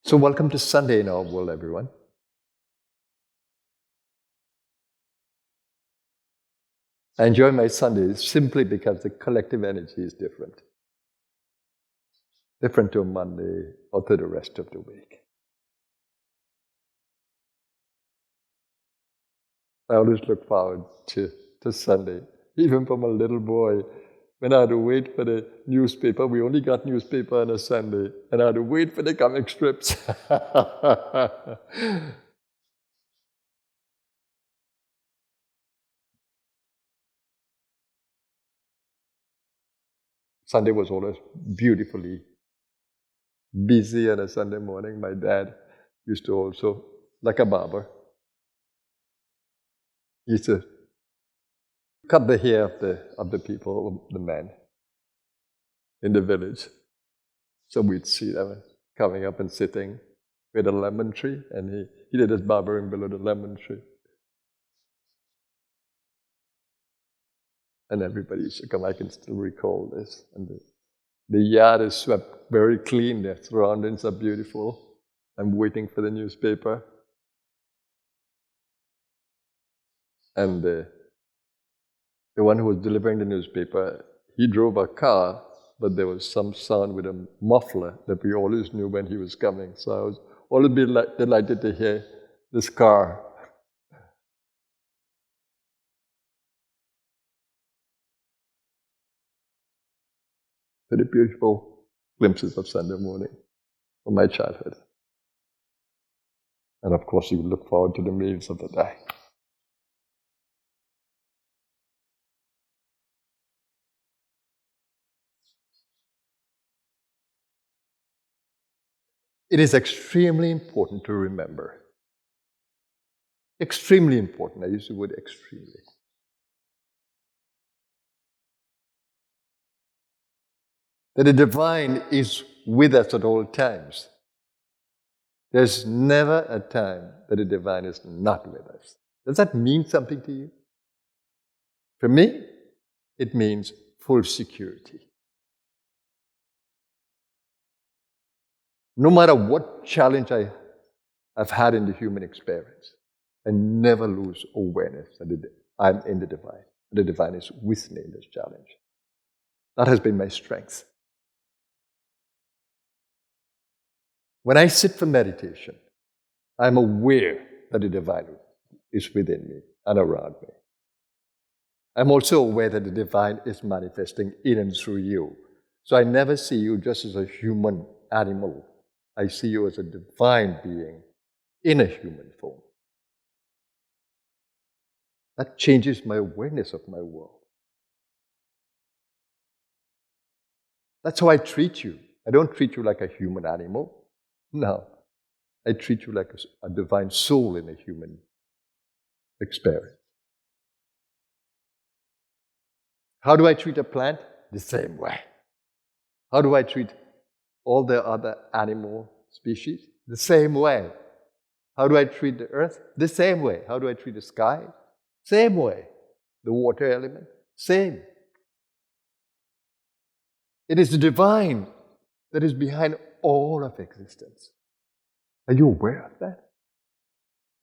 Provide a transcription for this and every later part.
So welcome to Sunday in our world, everyone. I enjoy my Sundays simply because the collective energy is different. Different to Monday or to the rest of the week. I always look forward to Sunday. Even from a little boy, when I had to wait for the newspaper, we only got newspaper on a Sunday, and I had to wait for the comic strips. Sunday was always beautifully busy on a Sunday morning. My dad used to also, like a barber, he used to cut the hair of the people, the men in the village. So we'd see them coming up and sitting with a lemon tree, and he did his barbering below the lemon tree. And everybody used to come. I can still recall this. And the yard is swept very clean. The surroundings are beautiful. I'm waiting for the newspaper. And the one who was delivering the newspaper, he drove a car, but there was some sound with a muffler that we always knew when he was coming. So I was always delighted to hear this car. Very beautiful glimpses of Sunday morning from my childhood. And of course, you look forward to the meals of the day. It is extremely important to remember. Extremely important. I use the word extremely. That the divine is with us at all times. There's never a time that the divine is not with us. Does that mean something to you? For me, it means full security. No matter what challenge I've had in the human experience, I never lose awareness that I'm in the divine. The divine is with me in this challenge. That has been my strength. When I sit for meditation, I'm aware that the divine is within me and around me. I'm also aware that the divine is manifesting in and through you. So I never see you just as a human animal. I see you as a divine being in a human form. That changes my awareness of my world. That's how I treat you. I don't treat you like a human animal. No. I treat you like a divine soul in a human experience. How do I treat a plant? The same way. How do I treat all the other animal species? The same way. How do I treat the earth? The same way. How do I treat the sky? Same way. The water element? Same. It is the divine that is behind all of existence. Are you aware of that?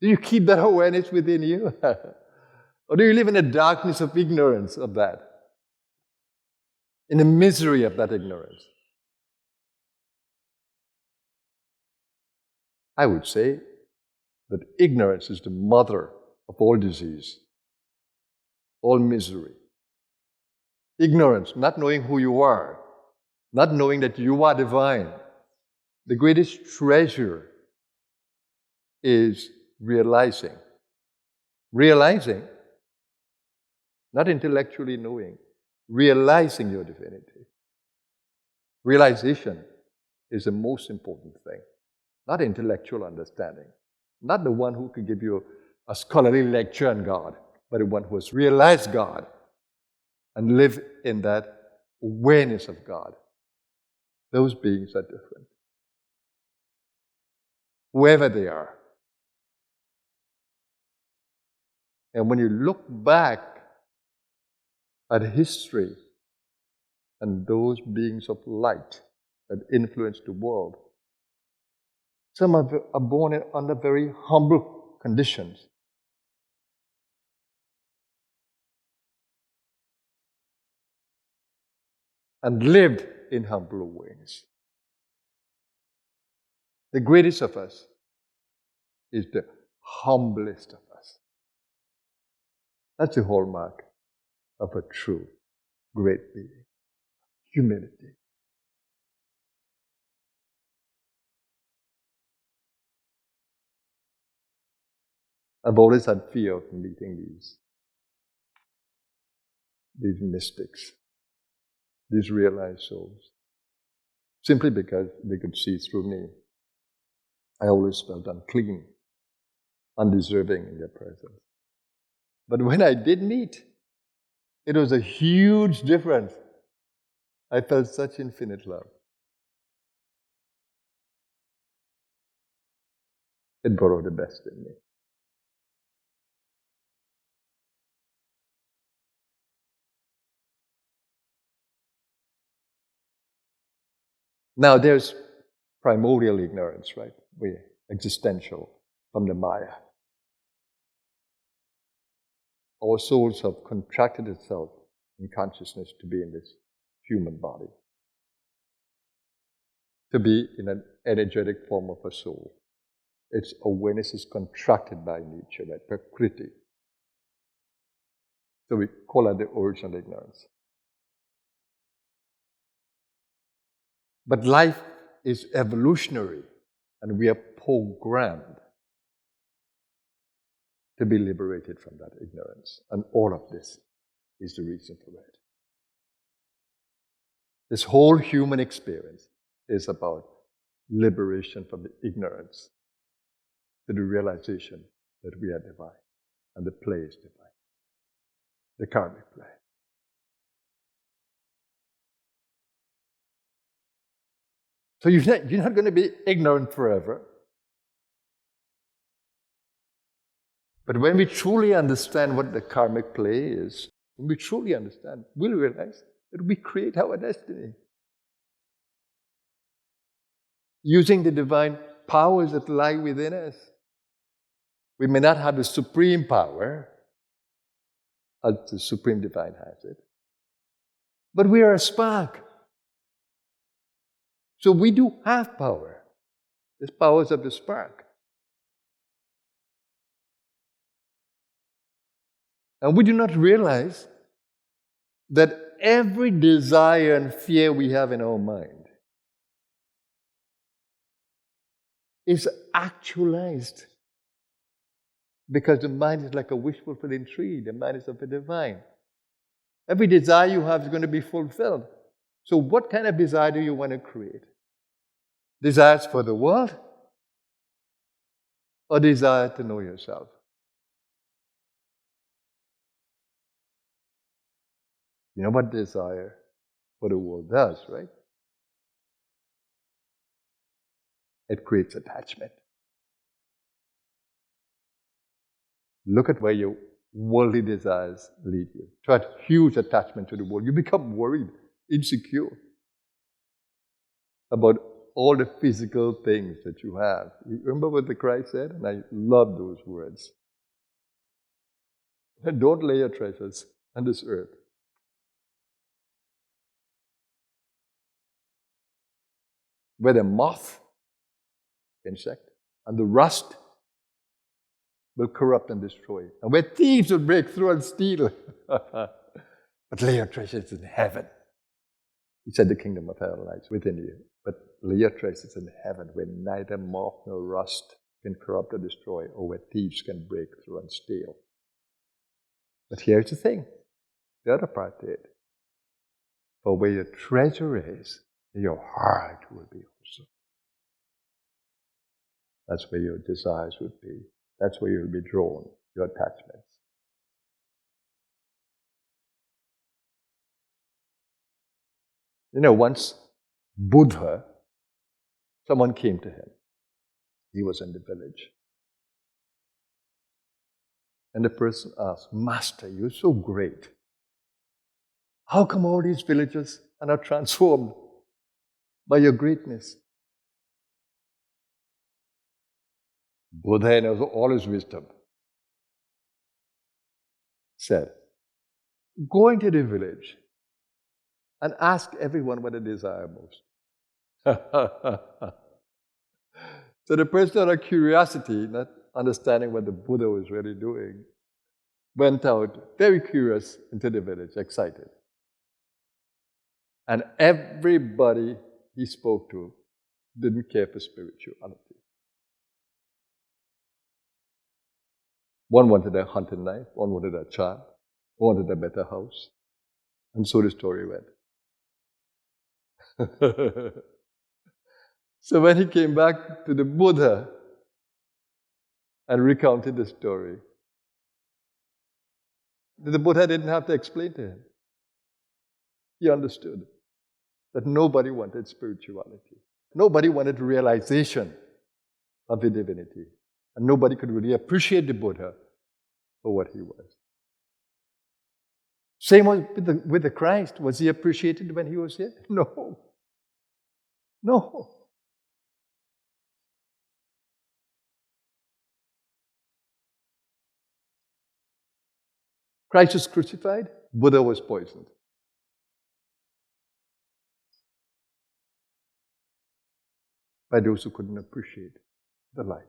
Do you keep that awareness within you? Or do you live in the darkness of ignorance of that? In the misery of that ignorance? I would say that ignorance is the mother of all disease, all misery. Ignorance, not knowing who you are, not knowing that you are divine. The greatest treasure is realizing. Realizing, not intellectually knowing, realizing your divinity. Realization is the most important thing, not intellectual understanding, not the one who could give you a scholarly lecture on God, but the one who has realized God and live in that awareness of God. Those beings are different. Whoever they are. And when you look back at history and those beings of light that influence the world, Some are born under very humble conditions. And lived in humble ways. The greatest of us is the humblest of us. That's the hallmark of a true great being. Humility. I've always had fear of meeting these mystics, these realized souls, simply because they could see through me. I always felt unclean, undeserving in their presence. But when I did meet, it was a huge difference. I felt such infinite love. It brought out the best in me. Now there's primordial ignorance, right? We're existential from the Maya. Our souls have contracted itself in consciousness to be in this human body, to be in an energetic form of a soul. Its awareness is contracted by nature, by Prakriti. So we call that the original ignorance. But life is evolutionary, and we are programmed to be liberated from that ignorance. And all of this is the reason for it. This whole human experience is about liberation from the ignorance to the realization that we are divine and the play is divine, the karmic play. So you're not going to be ignorant forever. But when we truly understand what the karmic play is, when we truly understand, we'll realize that we create our destiny. Using the divine powers that lie within us. We may not have the supreme power, as the Supreme Divine has it, but we are a spark. So we do have power. There's powers of the spark. And we do not realize that every desire and fear we have in our mind is actualized. Because the mind is like a wish-fulfilling tree. The mind is of the divine. Every desire you have is going to be fulfilled. So what kind of desire do you want to create? Desires for the world? Or desire to know yourself? You know what desire for the world does, right? It creates attachment. Look at where your worldly desires lead you. To a huge attachment to the world. You become worried, insecure about all the physical things that you have. You remember what the Christ said? And I love those words. Don't lay your treasures on this earth. Where the moth, insect, and the rust will corrupt and destroy. And where thieves will break through and steal. But lay your treasures in heaven. He said the kingdom of hell lies within you. But lay your treasures in heaven where neither moth nor rust can corrupt or destroy, or where thieves can break through and steal. But here's the thing, the other part to it. For where your treasure is, your heart will be also. That's where your desires would be. That's where you'll be drawn, your attachments. You know, once Buddha, someone came to him. He was in the village. And the person asked, Master, you're so great. How come all these villages are not transformed by your greatness? Buddha, in all his wisdom, said, go into the village and ask everyone what they desire most. So the person out of curiosity, not understanding what the Buddha was really doing, went out, very curious, into the village, excited. And everybody he spoke to didn't care for spirituality. One wanted a hunting knife, one wanted a child, one wanted a better house. And so the story went. So when he came back to the Buddha and recounted the story, the Buddha didn't have to explain to him. He understood that nobody wanted spirituality. Nobody wanted realization of the divinity. And nobody could really appreciate the Buddha for what he was. Same with the Christ. Was he appreciated when he was here? No. No. Christ was crucified, Buddha was poisoned. By those who couldn't appreciate the light.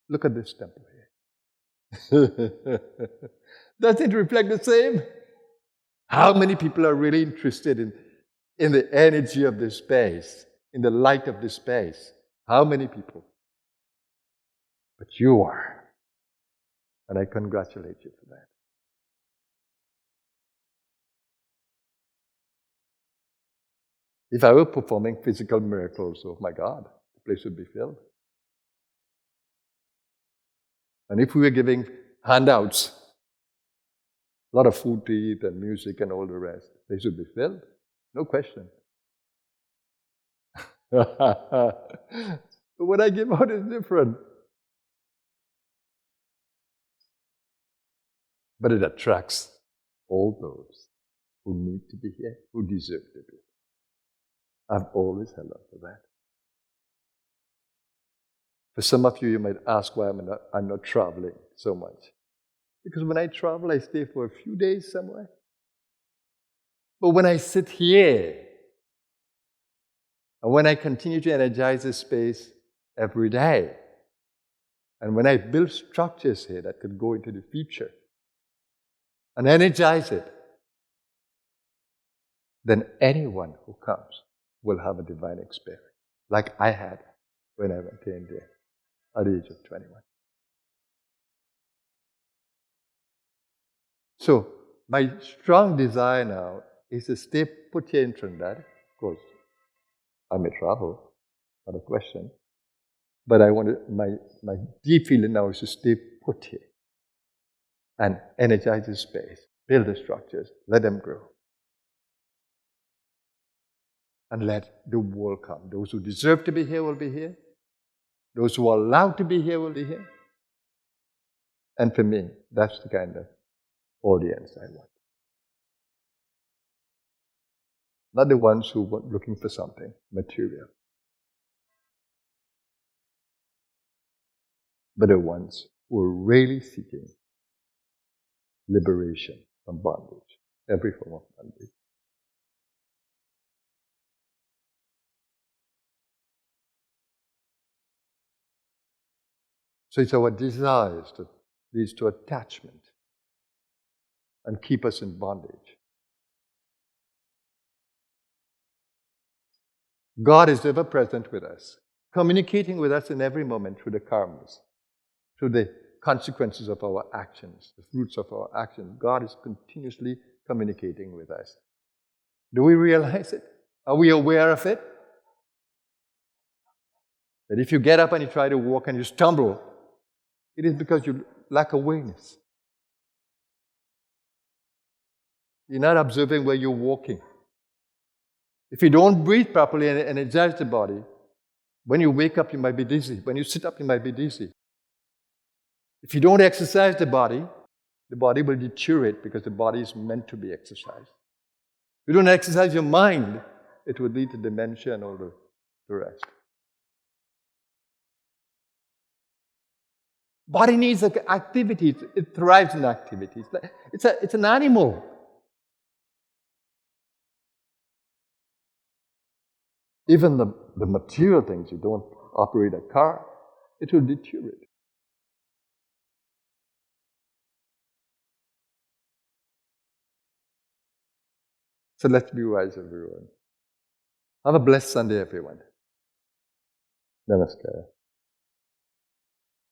Look at this temple here. Doesn't it reflect the same? How many people are really interested in the energy of this space, in the light of this space? How many people? But you are. And I congratulate you for that. If I were performing physical miracles, oh my God, the place would be filled. And if we were giving handouts, a lot of food to eat and music and all the rest, the place would be filled. No question. But what I give out is different. But it attracts all those who need to be here, who deserve to be. I've always held on to that. For some of you, you might ask why I'm not traveling so much. Because when I travel, I stay for a few days somewhere. But when I sit here, and when I continue to energize this space every day, and when I build structures here that could go into the future, and energize it, then anyone who comes will have a divine experience, like I had when I went to India at the age of 21. So, my strong desire now is to stay put here in Trinidad. Of course, I may travel, not a question. But my deep feeling now is to stay put here and energize the space, build the structures, let them grow. And let the world come. Those who deserve to be here will be here. Those who are allowed to be here will be here. And for me, that's the kind of audience I want. Not the ones who were looking for something material, but the ones who are really seeking liberation from bondage, every form of bondage. So it's our desires that leads to attachment and keep us in bondage. God is ever present with us, communicating with us in every moment through the karmas, through the consequences of our actions, the fruits of our actions. God is continuously communicating with us. Do we realize it? Are we aware of it? That if you get up and you try to walk and you stumble, it is because you lack awareness. You're not observing where you're walking. If you don't breathe properly and energize the body, when you wake up, you might be dizzy. When you sit up, you might be dizzy. If you don't exercise the body will deteriorate because the body is meant to be exercised. If you don't exercise your mind, it would lead to dementia and all the rest. Body needs activities. It thrives in activities. It's an animal. Even the material things, you don't operate a car, it will deteriorate. So let's be wise, everyone. Have a blessed Sunday, everyone. Namaskar.